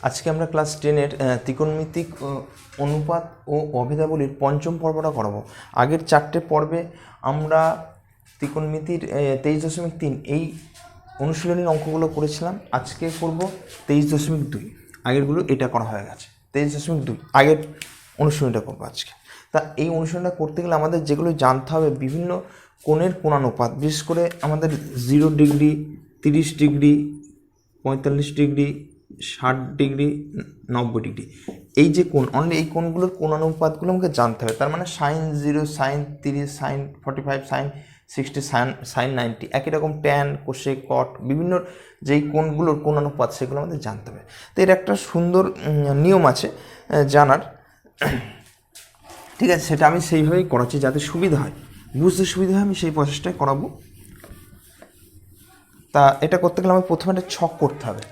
আজকে আমরা ক্লাস 10-এর ত্রিকোণমিতিক অনুপাত ও অভেদাবলীর পঞ্চম পর্বটা করাবো। আগের 4টে পর্বে আমরা ত্রিকোণমিতির 23.3 এই অনুশীলনীর অঙ্কগুলো করেছিলাম। আজকে করব 23.2। আগেরগুলো এটা করা হয়ে গেছে। 23.2 আগের অনুশীলনীটা করবো আজকে। তা এই অনুশীলনটা করতে গেলে আমাদের যেগুলো জানতে হবে, বিভিন্ন কোণের কোণানুপাত, বিশেষ করে আমাদের 0 degree, 30 degree, 45 degree, 60 degree, 90 degree, এই যে কোণ, অনলি এই কোণগুলোর কোণানুপাতগুলো আমাকে জানতে হবে। তার মানে sine 0, sine 30, sine 45, sine 60, sine 90, একই রকম ট্যান, কোসেক, কট, বিভিন্ন যেই কোণগুলোর কোণানুপাত সেগুলো আমাদের জানতে হবে। তো এর একটা সুন্দর নিয়ম আছে জানার, ঠিক আছে? সেটা আমি সেইভাবেই করাচ্ছি যাতে সুবিধা হয়, বুঝতে সুবিধা হয়, আমি সেই প্রসেসটাই করাবো। তা এটা করতে গেলে আমাকে প্রথমে একটা ছক করতে হবে।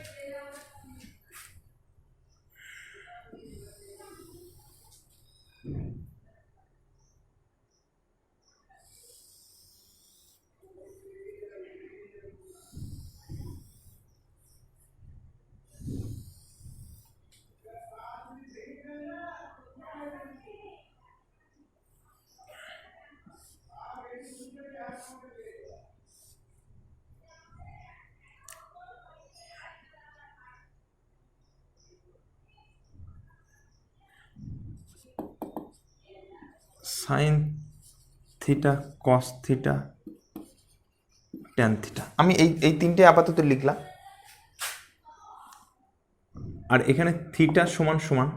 Sine theta, cos theta, tan theta, আমি এই তিনটে আপাতত লিখলাম। আর এখানে থিটা সমান সমান,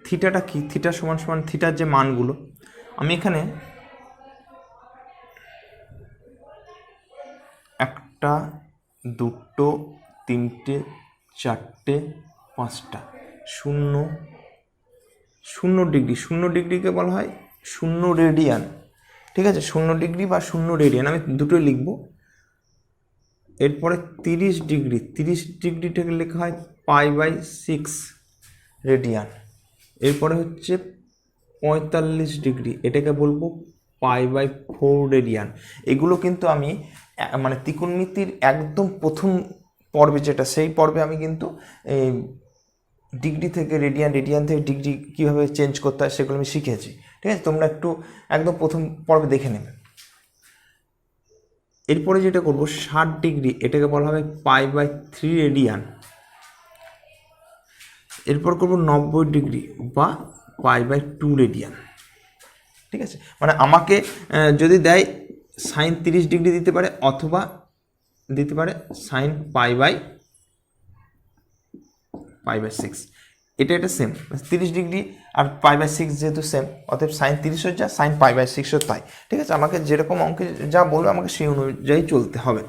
থিটাটা কি? থিটা সমান সমান থিটার যে মানগুলো, আমি এখানে একটা, দুটো, তিনটে, চারটে, পাঁচটা, 0, 0 ডিগ্রি, 0 ডিগ্রিকে বলা হয় 0 রেডিয়ান, ঠিক আছে? 0 ডিগ্রি বা 0 রেডিয়ান আমি দুটোই লিখব। এরপরে 30 ডিগ্রি, 30 ডিগ্রিটাকে লেখা হয় π/6 রেডিয়ান। এরপরে হচ্ছে 45 ডিগ্রি, এটাকে বলবো π/4 রেডিয়ান। এগুলো কিন্তু আমি মানে ত্রিকোণমিতির একদম প্রথম পর্বে যেটা, সেই পর্বে আমি কিন্তু ডিগ্রি থেকে রেডিয়ান, রেডিয়ান থেকে ডিগ্রি কীভাবে চেঞ্জ করতে হয় সেগুলো আমি শিখেছি, ঠিক আছে? তোমরা একটু একদম প্রথম পর্বে দেখে নেবে। এরপরে যেটা করব 60 ডিগ্রি, এটাকে বলা হবে π/3 রেডিয়ান। এরপর করব 90 ডিগ্রি বা π/2 রেডিয়ান, ঠিক আছে? মানে আমাকে যদি দেয় সাইন 30 ডিগ্রি দিতে পারে, অথবা দিতে পারে সাইন π/6। এটা সেম, 30 ডিগ্রি আর π/6 যেহেতু সেম, অতএব সাইন 30 হয়ে যায়, সাইন π/6 তাই, ঠিক আছে? আমাকে যেরকম অঙ্কে যা বলবে আমাকে সেই অনুযায়ী চলতে হবে।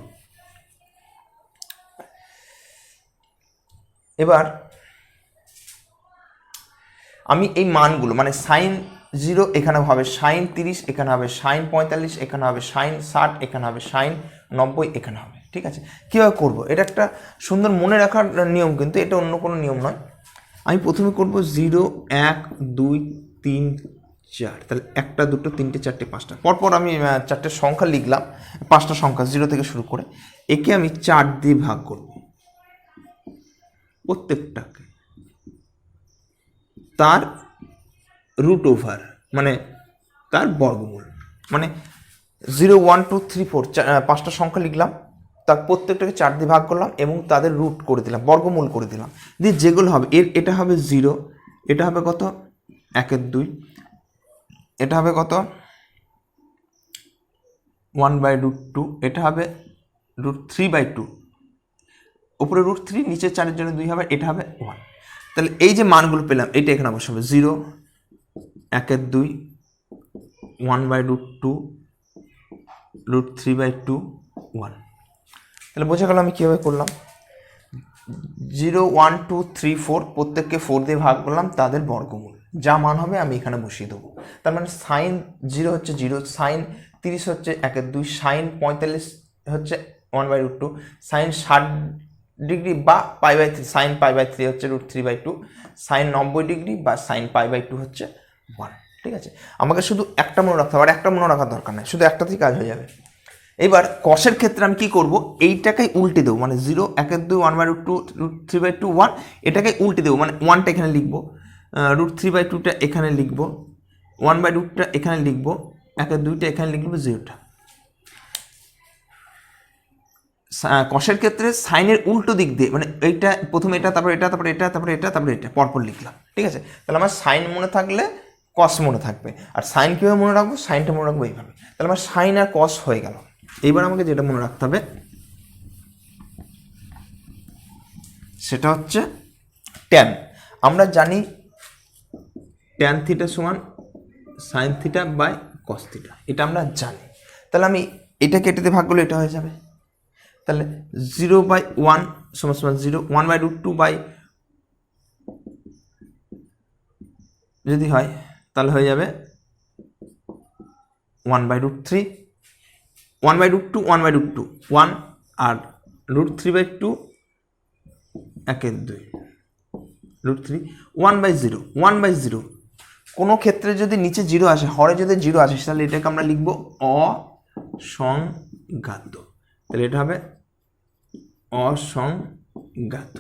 এবার আমি এই মানগুলো, মানে সাইন 0 এখানে হবে, সাইন 30 এখানে হবে, সাইন 45 এখানে হবে, সাইন 60 এখানে হবে, সাইন 90 এখানে হবে, ঠিক আছে? কীভাবে করবো? এটা একটা সুন্দর মনে রাখার নিয়ম, কিন্তু এটা অন্য কোনো নিয়ম নয়। আমি প্রথমে করব 0, 1, 2, 3, 4, তাহলে 1, 2, 3, 4, 5, পরপর আমি 4টে সংখ্যা লিখলাম, 5টা সংখ্যা 0 থেকে শুরু করে। একে আমি 4 দিয়ে ভাগ করব, প্রত্যেকটাকে, তার রুট ওভার, মানে তার বর্গমূল। মানে 0, 1, 2, 3, 4, 5টা সংখ্যা লিখলাম, তার প্রত্যেকটাকে 4 দিয়ে ভাগ করলাম এবং তাদের রুট করে দিলাম, বর্গমূল করে দিলাম। দিয়ে যেগুলো হবে, এটা হবে 0, এটা হবে কত 1/2, এটা হবে কত 1/√2, এটা হবে √3/2, উপরে √3, নিচে 4-এর জন্য 2 হবে, এটা হবে 1। তাহলে এই যে মানগুলো পেলাম, এইটা এখানে বসাবো, 0, 1/2, 1/√2, √3/2, 1। তাহলে বোঝা গেল আমি কীভাবে করলাম। 0, 1, 2, 3, 4 প্রত্যেককে 4 দিয়ে ভাগ করলাম, তাদের বর্গমূল যা মান হবে আমি এখানে বসিয়ে দেবো। তার মানে সাইন 0 হচ্ছে 0, সাইন 30 হচ্ছে 1/2, সাইন 45 হচ্ছে 1/√2, সাইন 60 ডিগ্রি বা π/3, সাইন π/3 হচ্ছে √3/2, সাইন 90 ডিগ্রি বা সাইন π/2 হচ্ছে 1, ঠিক আছে? আমাকে শুধু একটা মনে রাখতে হবে, আর একটা মনে রাখার দরকার নেই, শুধু একটাতেই কাজ হয়ে যাবে। এবার কসের ক্ষেত্রে আমি কি করব, এইটাকেই উল্টে দেবো, মানে 0 1 2 1/√2 √3/2 1, এটাকে উল্টে দেবো, মানে 1টা এখানে লিখবো, √3/2টা এখানে লিখবো, 1/√টা এখানে লিখবো, 1 2টা এখানে লিখবো, 0টা। কসের ক্ষেত্রে সাইনের উল্টো দিক দিয়ে, মানে এইটা প্রথমে এটা, তারপর এটা, তারপর এটা, তারপর এটা, তারপর এটা পরপর লিখলাম, ঠিক আছে। তাহলে আমার সাইন মনে থাকলে কস মনে থাকবে। আর সাইন কীভাবে মনে রাখবো, সাইনটা মনে রাখবো এইভাবে। তাহলে আমার সাইন আর কস হয়ে গেল। এইবার আমাকে যেটা মনে রাখতে হবে সেটা হচ্ছে ট্যান। আমরা জানি ট্যান থিটা সমান sine theta by cos theta, এটা আমরা জানি। তাহলে আমি এটা কেটে দিয়ে ভাগ করলে এটা হয়ে যাবে। তাহলে 0/1 সমান সমান 0, 1/√2 বাই যদি হয় তাহলে হয়ে যাবে 1/√3, 1/√2 1/√2 1, আর √3/2 1 2 √3 1/0 1/0। কোনো ক্ষেত্রে যদি নিচে 0 আসে, হরে যদি 0 আসে, তাহলে এটাকে আমরা লিখব অসংঘাত। তাহলে এটা হবে অসংঘাত,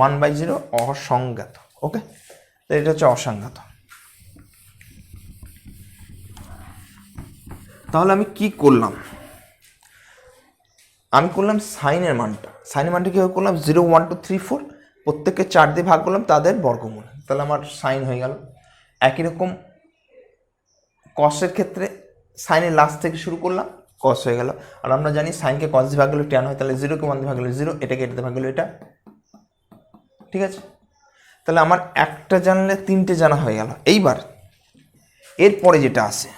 1/0 অসংঘাত। ওকে, তাহলে এটা হচ্ছে অসংঘাত। তাহলে আমি কি করলাম, আমি করলাম সাইনের মানটা কীভাবে করলাম, 0 1 2 3 4 প্রত্যেককে 4 দিয়ে ভাগ করলাম, তাদের বর্গমূল, তাহলে আমার সাইন হয়ে গেল। একই রকম কসের ক্ষেত্রে সাইনের লাস্ট থেকে শুরু করলাম, কস হয়ে গেল। আর আমরা জানি সাইনকে কস দিয়ে ভাগ করলে ট্যান হয়, তাহলে 0কে 1 দিয়ে ভাগ করলে 0, এটাকে এটাতে ভাগ করলে এটা, ঠিক আছে। তাহলে আমার একটা জানলে 3টে জানা হয়ে গেল। এইবার এরপরে যেটা আসে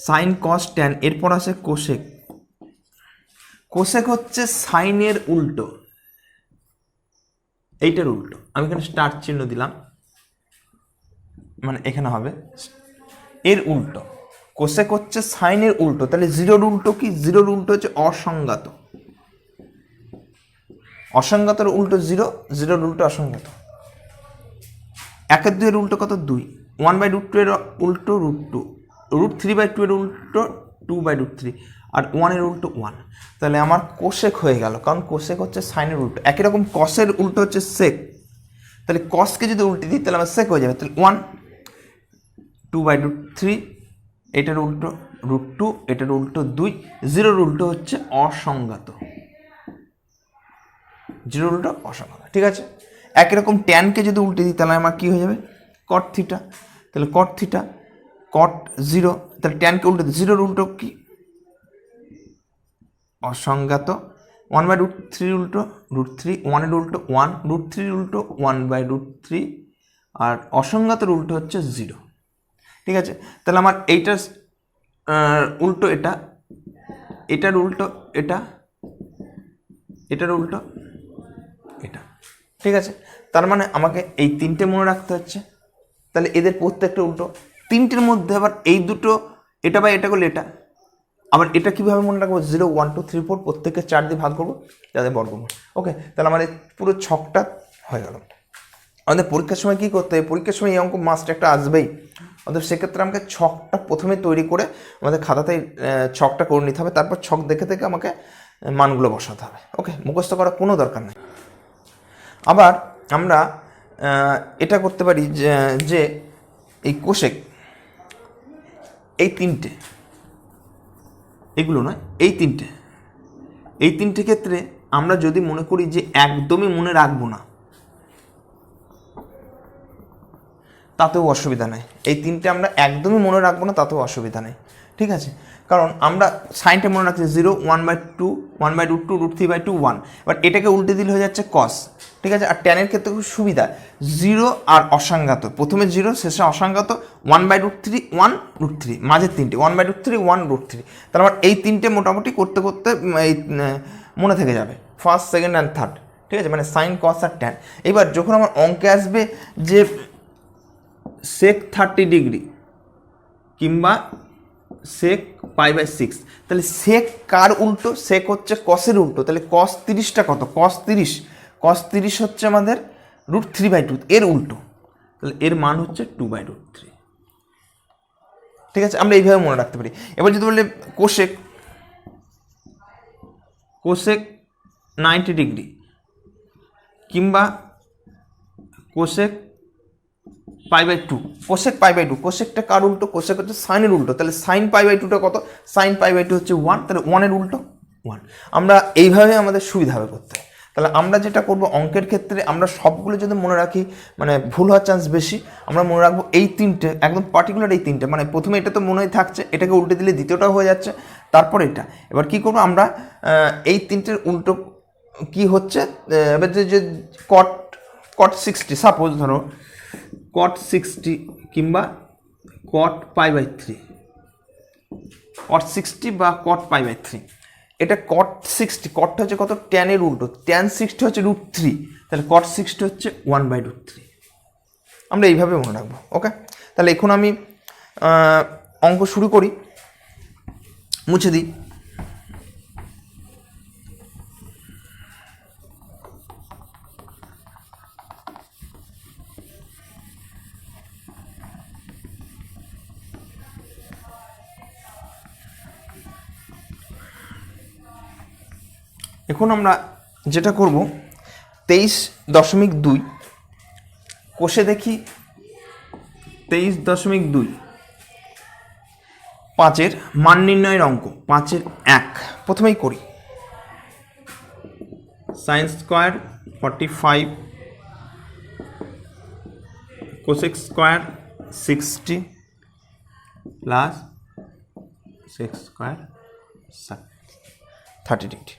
সাইন কস ট্যান, এরপর আসে কোসেক। কোসেক হচ্ছে সাইনের উল্টো, এইটার উল্টো। আমি এখানে স্টার চিহ্ন দিলাম, মানে এখানে হবে এর উল্টো। কোসেক হচ্ছে সাইনের উল্টো। তাহলে 0-র উল্টো কি, 0-র উল্টো হচ্ছে অসংঘাত। অসংঘাতের উল্টো 0, 0-র উল্টো অসংঘাত। 1 2 এর উল্টো কত, 2, 1/√2 এর উল্টো √2, √3/2 এর উল্টো 2/√3, আর 1 এর উল্টো 1। তাহলে আমার কোসেক হয়ে গেল, কারণ কোসেক হচ্ছে সাইনের উল্টো। একই রকম কসের উল্টো হচ্ছে সেক। তাহলে কসকে যদি উল্টে দিই তাহলে আমার সেক হয়ে যাবে। তাহলে 1 2/√3, এটার উল্টো √2, এটার উল্টো 2, 0-র উল্টো হচ্ছে অসংঘাত, 0-র উল্টো অসংঘাত, ঠিক আছে। একই রকম ট্যানকে যদি উল্টে দিই তাহলে আমার কী হয়ে যাবে, কট থিটা। তাহলে কট থিটা, কট 0, তাহলে ট্যানকে উল্টে দিই, 0-র উল্টো কি, অসংঘাত। 1/√3 উল্টো √3, 1-এর উল্টো 1, √3 উল্টো 1/√3, আর অসংঘাতের উল্টো হচ্ছে 0, ঠিক আছে। তাহলে আমার এইটার উল্টো এটা, এটার উল্টো এটা, এটার উল্টো এটা, ঠিক আছে। তার মানে আমাকে এই 3টে মনে রাখতে হচ্ছে। তাহলে এদের প্রত্যেকটা উল্টো, 3টের মধ্যে আবার এই দুটো, এটা বা এটা করলে এটা, আবার এটা কীভাবে মনে রাখবো, 0 1 2 3 4 প্রত্যেককে 4 দিয়ে ভাগ করবো, যাদের বর্গমূল। ওকে, তাহলে আমাদের পুরো ছকটা হয়ে গেল। আমাদের পরীক্ষার সময় কী করতে হবে, পরীক্ষার সময় এই অঙ্ক মাস্ট একটা আসবেই। অর্থাৎ সেক্ষেত্রে আমাকে ছকটা প্রথমে তৈরি করে আমাদের খাতাতে ছকটা করে নিতে হবে, তারপর ছক দেখে দেখে আমাকে মানগুলো বসাতে হবে। ওকে, মুখস্থ করার কোনো দরকার নেই। আবার আমরা এটা করতে পারি যে এই কোসেক, এই 3টে, এগুলো নয়, এই 3টে ক্ষেত্রে আমরা যদি মনে করি যে একদমই মনে রাখবো না, তাতেও অসুবিধা নেই। এই 3টে আমরা একদমই মনে রাখবো না, তাতেও অসুবিধা নেই, ঠিক আছে। কারণ আমরা সাইনটা মনে রাখছি 0 1/2 1/√2 √3/2 1, এবার এটাকে উল্টে দিলে হয়ে যাচ্ছে কস, ঠিক আছে। আর ট্যানের ক্ষেত্রে খুব সুবিধা, 0 আর অসংঘাত, প্রথমে 0 শেষে অসংঘাত, 1/√3 1√3, মাঝের 3টে 1/√3 1√3। তাহলে আমার এই 3টে মোটামুটি করতে করতে এই মনে থেকে যাবে, ফার্স্ট সেকেন্ড অ্যান্ড থার্ড, ঠিক আছে, মানে সাইন কস আর ট্যান। এবার যখন আমার অঙ্কে আসবে যে sec 30 ডিগ্রি কিংবা সেক পাই বাই 6। তাহলে সেক কার উল্টো? সেক হচ্ছে কসের উল্টো। তাহলে কস 30টা কত? কস 30 হচ্ছে আমাদের √3/2 এর উল্টো। তাহলে এর মান হচ্ছে 2/√3। ঠিক আছে, আমরা এইভাবে মনে রাখতে পারি। এবার যদি বললে কোসেক 90 ডিগ্রি কিংবা কোসেক π/2, কোসেকটা কার উল্টো? কোসেক হচ্ছে সাইনের উল্টো। তাহলে সাইন π/2টা কত? সাইন π/2 হচ্ছে 1, তাহলে 1 এর উল্টো 1। আমরা এইভাবে আমাদের সুবিধা হবে করতে। তাহলে আমরা যেটা করব অঙ্কের ক্ষেত্রে, আমরা সবগুলো যদি মনে রাখি মানে ভুল হওয়ার চান্স বেশি। আমরা মনে রাখবো এই তিনটে, একদম পার্টিকুলার এই তিনটে, মানে প্রথমে এটা তো মনেই থাকছে, এটাকে উল্টে দিলে দ্বিতীয়টাও হয়ে যাচ্ছে, তারপর এটা। এবার কি করবো আমরা, এই তিনটের উল্টো কি হচ্ছে, এবার যে কট 60, সাপোজ ধরো cot 60 কিংবা cot π/3, cot 60 বা cot π/3। এটা cot 60, cotটা হচ্ছে কত? tan এর উল্টো, tan 60 হচ্ছে √3, তাহলে cot 60 হচ্ছে 1/√3। আমরা এইভাবে মনে রাখবো। ওকে, তাহলে এখন আমি অঙ্ক শুরু করি, মুছে দিই। এখন আমরা যেটা করব 23.2 কোষে দেখি 23.2 5-এর মান নির্ণয়ের অঙ্ক, 5-এর 1 প্রথমেই করি। sin square 45 cosec square 60 plus sec square 30 degree.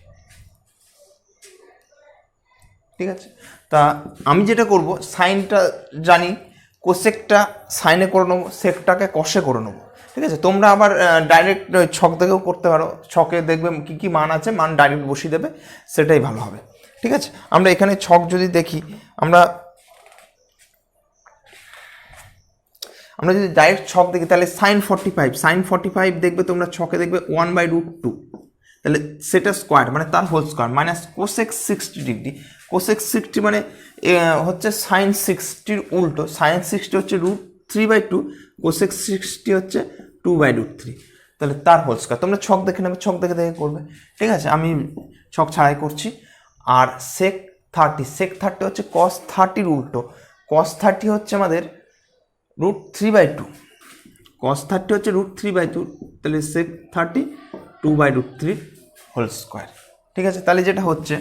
ঠিক আছে, তা আমি যেটা করব, সাইনটা জানি, কোসেকটা সাইনে করে নেবো, সেকটাকে কষে করে নেবো। ঠিক আছে, তোমরা আবার ডাইরেক্ট ছক দেখেও করতে পারো, ছকে দেখবে কী কী মান আছে, মান ডাইরেক্ট বসিয়ে দেবে, সেটাই ভালো হবে। ঠিক আছে, আমরা এখানে ছক যদি দেখি, আমরা যদি ডাইরেক্ট ছক দেখি, তাহলে সাইন 45 দেখবে তোমরা ছকে দেখবে 1/√2, তাহলে সেটা স্কোয়ার মানে তার whole square, minus cosec 60 degree, cosec 60 মানে হচ্ছে সাইন 60-র উল্টো, সাইন 60 হচ্ছে √3/2, কোসেক 60 হচ্ছে 2/√3, তাহলে তার হোল স্কোয়ার। তোমরা ছক দেখে নেবে, ছক দেখে করবে। ঠিক আছে, আমি ছক ছাড়াই করছি। আর সেক 30 হচ্ছে কস 30-র উল্টো, কস 30 হচ্ছে আমাদের √3/2, cos 30 হচ্ছে √3/2, তাহলে sec 30 2/√3 হোল স্কোয়ার। ঠিক আছে, তাহলে যেটা হচ্ছে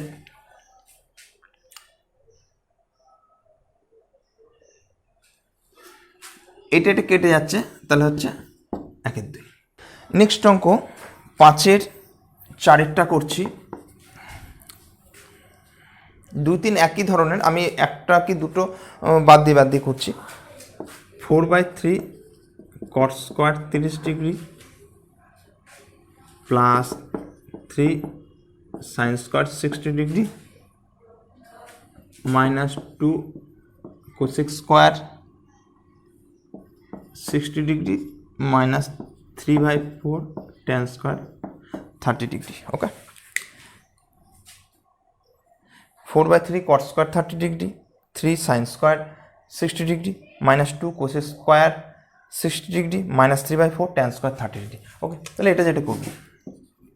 এটা কেটে যাচ্ছে, তাহলে হচ্ছে 1/2। নেক্সট অঙ্ক 5-এর 4-এরটা করছি। 2, 3 একই ধরনের, আমি একটা কি দুটো বাদ দিয়ে করছি। 4/3 cot square 30 degree plus 3 sine square 60 degree minus 2 cosec square 60 degree minus 3/4 tan square 30 degree. Okay, 4/3 cot square 30 degree, 3 sine square 60 degree minus 2 cosec square 60 degree minus 3/4 tan square 30 degree. Okay, তাহলে এটা যেটা করবো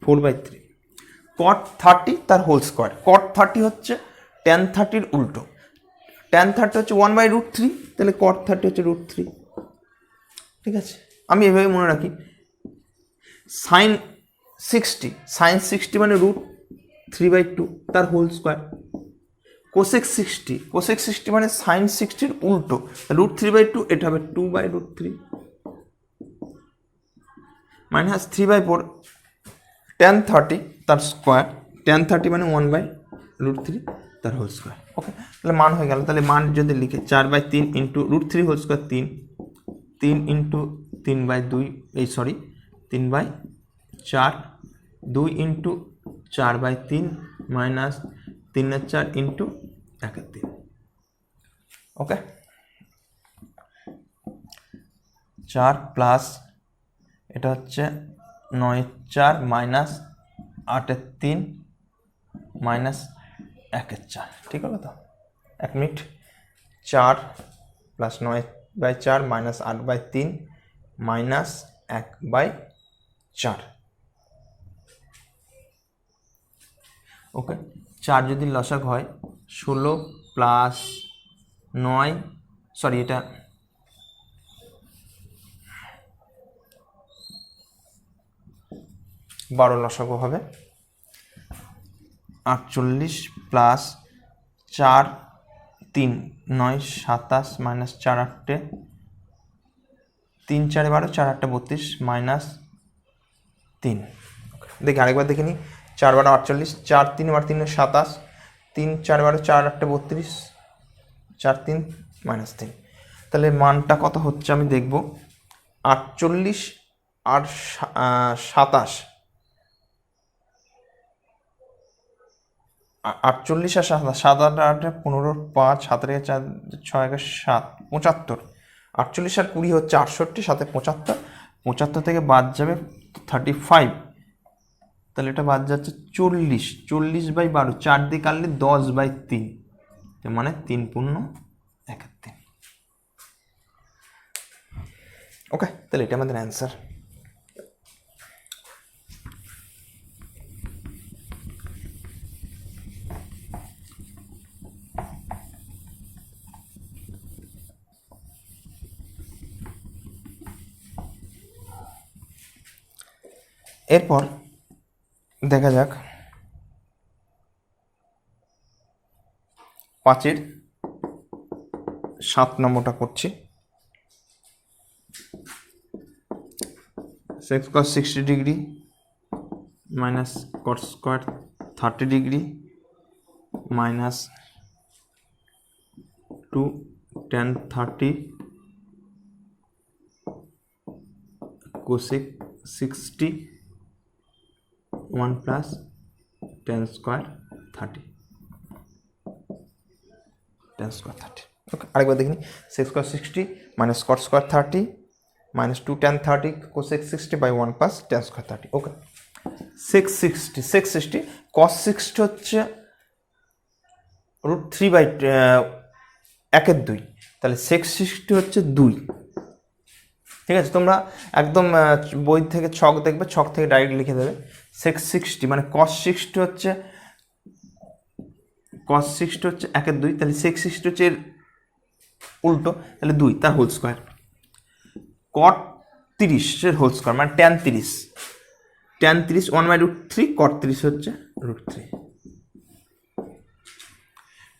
4/3 cot 30 তার whole square, cot 30 হচ্ছে tan 30-র উল্টো, tan 30 হচ্ছে 1/√3, তাহলে cot 30 হচ্ছে √3। ঠিক আছে, আমি এভাবে মনে রাখি। সাইন 60 মানে √3/2 তার হোল স্কোয়ার, কোসেক 60 মানে সাইন 60-র উল্টো, √3/2, এটা হবে 2/√3 মাইনাস 3/4 tan 30 তার স্কোয়ার, tan 30 মানে 1/√3 তার হোল স্কোয়ার। ওকে, তাহলে মান হয়ে গেল। তাহলে মান যদি লিখে 4/3 into √3 whole square 3 into 3/2, 3/4, 2 into 4/3 minus 3/4 into 1/3। Okay, 4 plus এটা হচ্ছে 9-4 মাইনাস 8-3 মাইনাস 1-4, ঠিক হলো তো? 1 মিনিট। 4 plus 9/4 minus 8/3 minus 1/4। ওকে, 4 যদি লসাগ হয় 16 প্লাস 9, সরি এটা 12 লসাগু হবে। 48 প্লাস 4 3 9 27 মাইনাস 4 8 3 4 12 4 8 32 মাইনাস 3। দেখি আরেকবার দেখে নিই। 4 12 48, 4 3 বার 3 27, 3 4 12 4 8 32, 4 3 মাইনাস 3। তাহলে মানটা কত হচ্ছে আমি দেখব। 48 আর 27, 48 আর 27, 7 8 8 15 5 7 4 6 7 75। 48 আর 20 হচ্ছে 68, সাথে 75, 75 থেকে বাদ যাবে 35, তাহলে এটা বাদ যাচ্ছে 40, 40/12, 4 দিয়ে কাটলে 10/3, মানে 3 পূর্ণ 31। ওকে, তাহলে এটা আমাদের অ্যান্সার। এরপর দেখা যাক 5-এর 7 নম্বরটা করছি। সেক্স কস 60 degree minus cot square 30 degree minus 2 tan 30 cosec 60 1 plus tan square 30, tan square 30। ওকে, আরেকবার দেখিনি। সেক্স কস 60 minus cot square 30 minus 2 tan 30 cosec 60/1 plus tan square 30। ওকে, সেক 60 cos 60 হচ্ছে √3/1/2, তাহলে সেক 60 হচ্ছে 2। ঠিক আছে, তোমরা একদম বই থেকে ছক দেখবে, ছক থেকে ডাইরেক্ট লিখে দেবে। সেক 60 মানে cos 60 হচ্ছে 1/2, তাহলে সেক 60 হচ্ছে এর উল্টো, তাহলে 2 তার হোল স্কোয়ার। কট 30 এর হোল স্কোয়ার মানে tan 30, tan 30 1/√3, কট 30 হচ্ছে √3,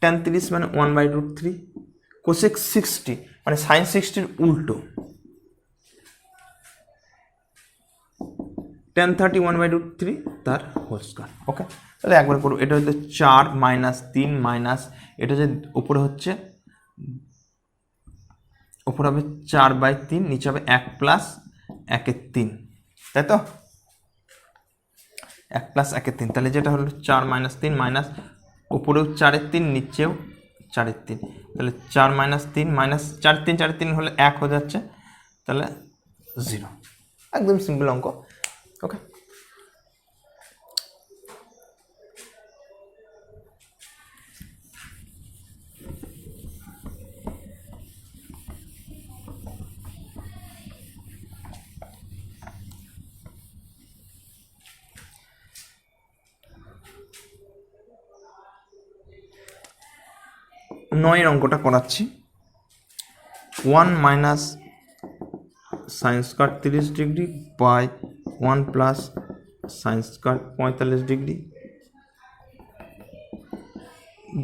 tan 30 মানে 1/√3, কোসেক 60 মানে সাইন 60 উল্টো, tan 30 1/√3 তার হোল স্কোয়ার। ওকে, তাহলে একবার করবো। এটা হচ্ছে 4 মাইনাস 3 মাইনাস, এটা যে উপরে হচ্ছে, উপরে হবে 4/3, নিচে হবে 1 প্লাস 1/3, তাই তো? 1 প্লাস 1/3, তাহলে যেটা হলো 4 মাইনাস 3 মাইনাস, উপরেও 4/3 নিচেও 4/3, তাহলে 4 মাইনাস 3 মাইনাস 4/3 হলে 1 হয়ে যাচ্ছে, তাহলে 0। একদম সিম্পল অঙ্ক। ওকে, নয়ের অঙ্কটা করাচ্ছি। 1 minus sine square 30 degree by 1 plus sine square 45 degree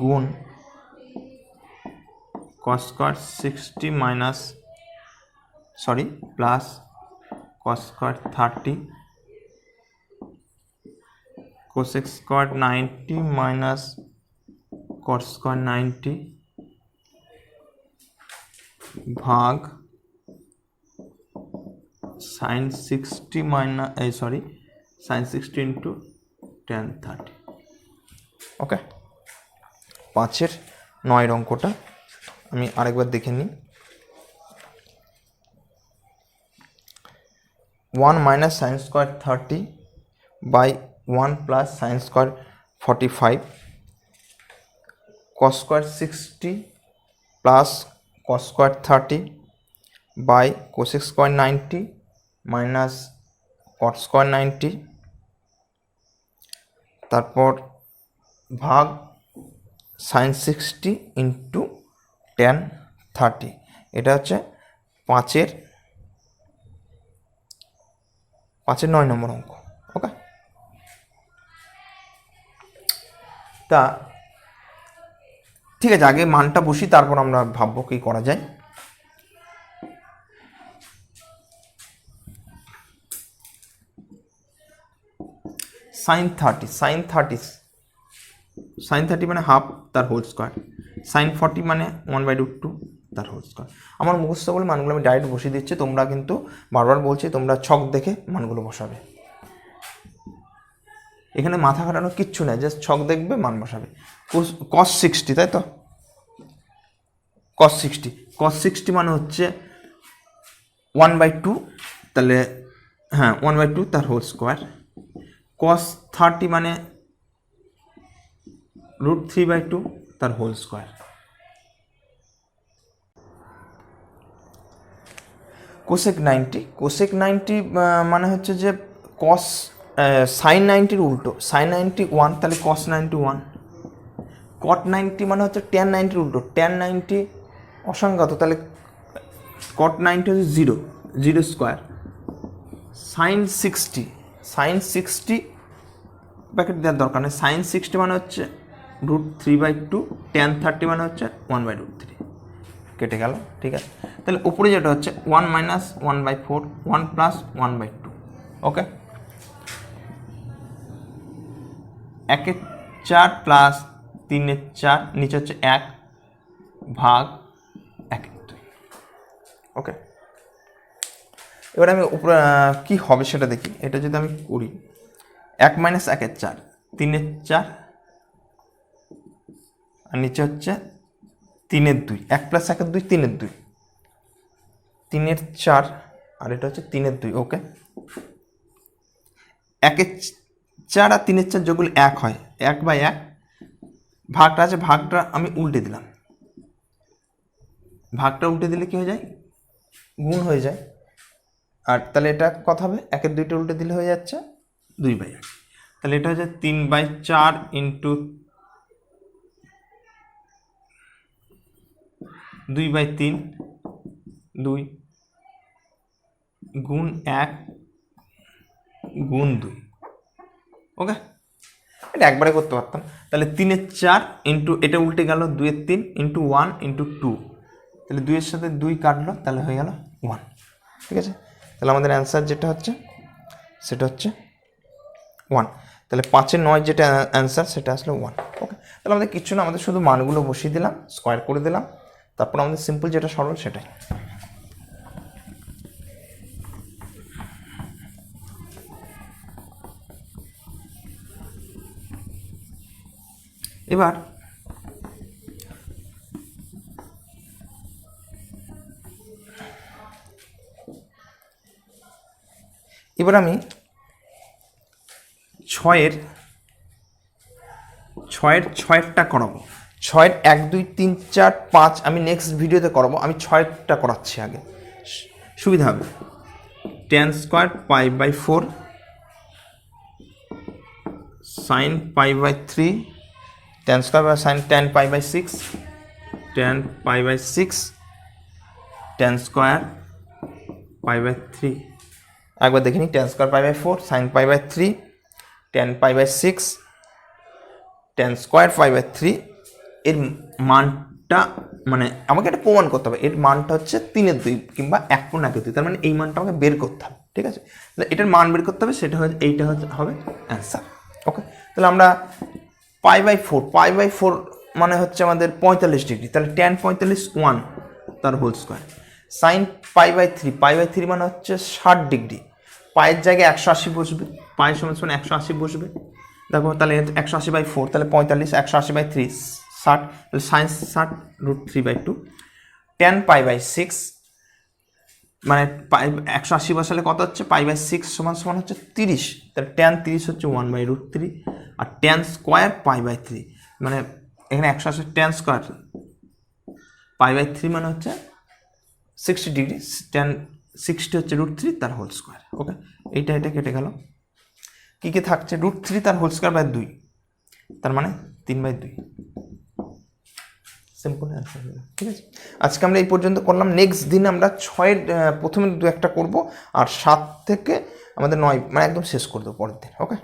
গুণ cos square 60 minus plus cos square 30 cosec square 90 minus cot square 90 ভাগ sine 60 minus sine 60 into tan 30। Okay, 5-এর 9 অঙ্কটা আমি আরেকবার দেখে নিই। 1 minus sin square 30 by 1 plus sin square 45 cos square 60 plus cos square 30 by cosec square 90 minus cot square 90 তারপর ভাগ sin 60 into tan 30। এটা হচ্ছে 5-এর 9 নম্বর অঙ্ক। ওকে, তা ঠিক আছে, আগে মানটা বসি, তারপর আমরা ভাববো কি করা যায়। sin 30 মানে হাফ তার হোল স্কোয়ার, sin 40 মানে 1/√2 তার হোল স্কোয়ার। আমার মুখস্থ বলে মানগুলো আমি ডাইরেক্ট বসিয়ে দিচ্ছি, তোমরা কিন্তু বারবার বলছি তোমরা ছক দেখে মানগুলো বসাবে। এখানে মাথা খাটানো কিচ্ছু নেই, জাস্ট ছক দেখবে মান বসাবে। cos 60, তাই তো, cos 60 মানে হচ্ছে 1/2, তাহলে হ্যাঁ 1/2 তার হোল স্কোয়ার। cos 30 মানে √3/2 তার হোল স্কোয়ার। কোসেক 90 মানে হচ্ছে যে cos sin 90-র উল্টো, sin 90 1, তাহলে cos 90 1। cot 90 মানে হচ্ছে tan 90-র উল্টো, tan 90 অসংখ্যাত, তাহলে cot 90 হচ্ছে 0 স্কোয়ার। sin 60 ব্র্যাকেট দেওয়ার দরকার নেই, sin 60 মানে হচ্ছে √3/2, tan 30 মানে হচ্ছে 1/√3, কেটে গেল। ঠিক আছে, তাহলে উপরে যেটা হচ্ছে 1 minus 1/4, 1 plus 1/2। ওকে, 1-এর 4 প্লাস 3-এর 4, নিচে হচ্ছে 1 ভাগ 1-এর 2। ওকে, এবার আমি উপরে কী হবে সেটা দেখি। এটা যদি আমি করি 1 minus 1-এর 4, 3-এর 4, আর নিচে হচ্ছে 3-এর 2, 1 plus 1-এর 2, 3-এর 2, 3-এর 4, আর এটা হচ্ছে 3-এর 2। ওকে, 1-এর 4 আর 3-এর 4 যেগুলো 1 হয়, 1/1, ভাগটা আছে, ভাগটা আমি উল্টে দিলাম। ভাগটা উল্টে দিলে কি হয়ে যায়, গুণ হয়ে যায়। আর তাহলে এটা কত হবে, 1-এর 2টা উল্টে দিলে হয়ে যাচ্ছে 2/1। তাহলে এটা হচ্ছে 3/4 ইন্টু 2/3, 2 গুণ 1 গুণ 2। ওকে, এটা একবারে করতে পারতাম। তাহলে 3-এর 4 ইন্টু, এটা উল্টে গেল 2-এর 3 ইন্টু 1 ইন্টু 2, তাহলে 2-এর সাথে 2 কাটলো, তাহলে হয়ে গেল 1। ঠিক আছে, তাহলে আমাদের অ্যান্সার যেটা হচ্ছে সেটা হচ্ছে 1। তাহলে 5-এর 9 যেটা অ্যান্সার সেটা আসলে 1। ওকে, তাহলে আমাদের কিচ্ছু না, আমাদের শুধু মানগুলো বসিয়ে দিলাম, স্কোয়ার করে দিলাম, তারপর আমাদের সিম্পল যেটা সরল সেটাই। এবার আমি 6-এরটা করাবো। 6-এর 1 2 3 4 5 আমি নেক্সট ভিডিওতে করাবো, আমি 6-এরটা করাচ্ছি আগে, সুবিধা হবে। tan square π/4 sin π/3, tan square বা sin tan π/6, tan π/6, tan square π/3। একবার দেখে নিই, tan square π/4 sin π/3, tan π/6, tan square π/3। এর মানটা মানে আমাকে এটা প্রমাণ করতে হবে, এর মানটা হচ্ছে 3-এর 2 কিংবা 1/2, তার মানে এই মানটা আমাকে বের করতে হবে। ঠিক আছে, তাহলে এটার মান বের করতে হবে, সেটা হচ্ছে এইটা হবে অ্যান্সার। ওকে, তাহলে আমরা π/4 মানে হচ্ছে আমাদের 45 ডিগ্রি, তাহলে tan 45 1 তার হোল স্কোয়ার। sin π/3 মানে হচ্ছে 60 ডিগ্রি, পায়ের জায়গায় 180 বসবে, পায়ের সমান 180 বসবে। দেখো তাহলে 180/4, তাহলে 45, 180/3 60, তাহলে sin 60 √3/2। tan π/6 মানে 180 বসালে কত হচ্ছে, π/6 সমান সমান হচ্ছে 30, তাহলে ট্যান 30 হচ্ছে 1/√3, আর ট্যান স্কোয়ার π/3, মানে এখানে 180 ট্যান স্কোয়ার π/3 মানে হচ্ছে 60 ডিগ্রি, ট্যান 60 হচ্ছে √3 তার হোল স্কোয়ার। ওকে, এটা কেটে গেল। কী কী থাকছে, √3 তার হোল স্কোয়ার বাই 2, তার মানে 3/2। সিম্পল অ্যান্সার হলো। ঠিক আছে, আজকে আমরা এই পর্যন্ত করলাম। নেক্সট দিন আমরা 6-এর প্রথমে 2-একটা করবো, আর 7 থেকে আমাদের 9 মানে একদম শেষ করে দেবো পরের দিন। ওকে।